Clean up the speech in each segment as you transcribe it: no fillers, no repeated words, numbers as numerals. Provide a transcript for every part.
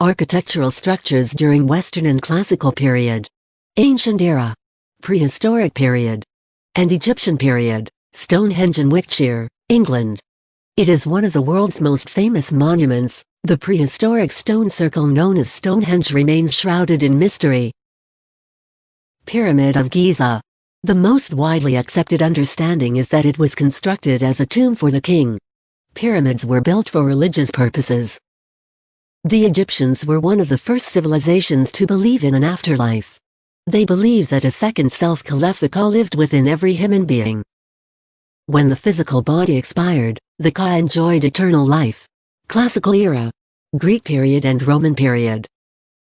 Architectural structures during Western and Classical period, Ancient Era, Prehistoric period, and Egyptian period, Stonehenge in Wiltshire, England. It is one of the world's most famous monuments. The prehistoric stone circle known as Stonehenge remains shrouded in mystery. Pyramid of Giza. The most widely accepted understanding is that it was constructed as a tomb for the king. Pyramids were built for religious purposes. The Egyptians were one of the first civilizations to believe in an afterlife. They believed that a second self Ka lived within every human being. When the physical body expired, the Ka enjoyed eternal life. Classical era, Greek period and Roman period.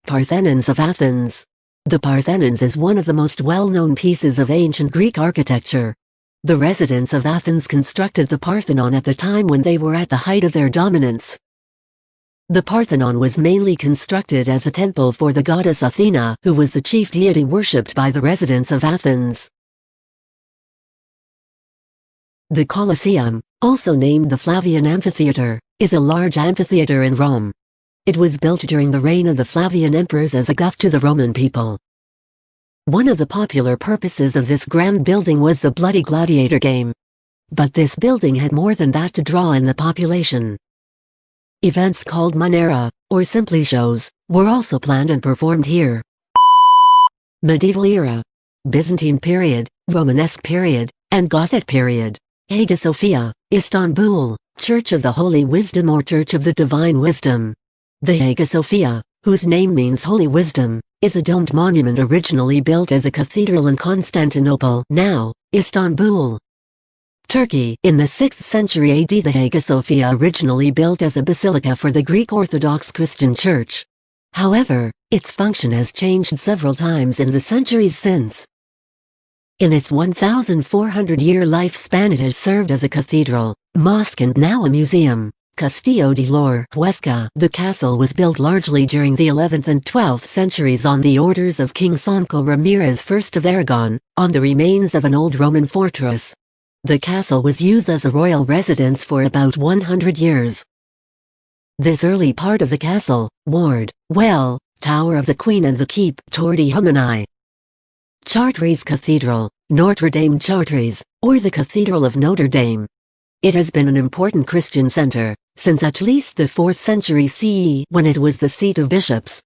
Parthenons of Athens. The Parthenons is one of the most well-known pieces of ancient Greek architecture. The residents of Athens constructed the Parthenon at the time when they were at the height of their dominance. The Parthenon was mainly constructed as a temple for the goddess Athena, who was the chief deity worshipped by the residents of Athens. The Colosseum, also named the Flavian Amphitheater, is a large amphitheater in Rome. It was built during the reign of the Flavian emperors as a gift to the Roman people. One of the popular purposes of this grand building was the Bloody Gladiator game. But this building had more than that to draw in the population. Events called Monera, or simply shows, were also planned and performed here. Medieval era, Byzantine period, Romanesque period, and Gothic period. Hagia Sophia, Istanbul, Church of the Holy Wisdom or Church of the Divine Wisdom. The Hagia Sophia, whose name means Holy Wisdom, is a domed monument originally built as a cathedral in Constantinople, now Istanbul, Turkey. In the 6th century AD, the Hagia Sophia originally built as a basilica for the Greek Orthodox Christian Church. However, its function has changed several times in the centuries since. In its 1,400-year lifespan it has served as a cathedral, mosque and now a museum. Castillo de la Huesca. The castle was built largely during the 11th and 12th centuries on the orders of King Sancho Ramirez I of Aragon, on the remains of an old Roman fortress. The castle was used as a royal residence for about 100 years. This early part of the castle, ward, well, Tower of the Queen and the Keep, Tour de Humani. Chartres Cathedral, Notre Dame Chartres, or the Cathedral of Notre Dame. It has been an important Christian center since at least the 4th century CE, when it was the seat of bishops.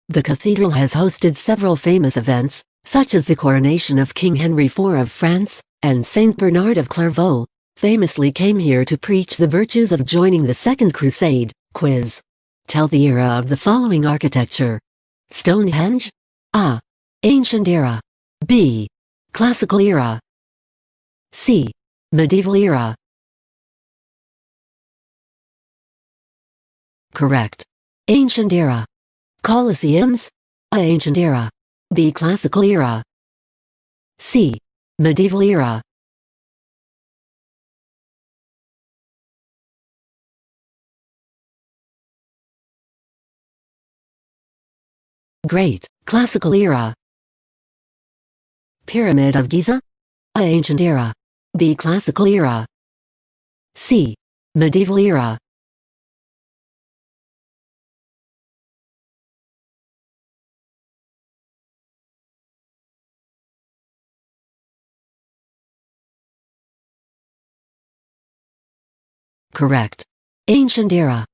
The cathedral has hosted several famous events, such as the coronation of King Henry IV of France, and Saint Bernard of Clairvaux, famously came here to preach the virtues of joining the Second Crusade. Quiz. Tell the era of the following architecture. Stonehenge? A. Ancient era. B. Classical era. C. Medieval era. Correct. Ancient era. Colosseums? A. Ancient era. B. Classical era. C. Medieval era. Great. Classical era. Pyramid of Giza? A. Ancient era. B. Classical era. C. Medieval era. Correct. Ancient era.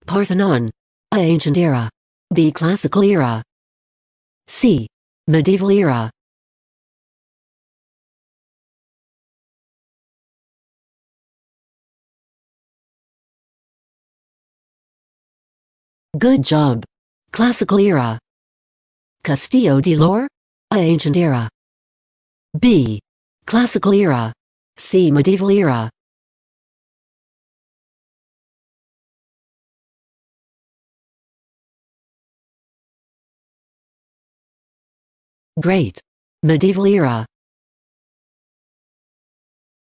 Parthenon. A. Ancient era. B. Classical era. C. Medieval era. Good job. Classical era. Castillo de la A. Ancient era. B. Classical era. C. Medieval era. Great. Medieval era.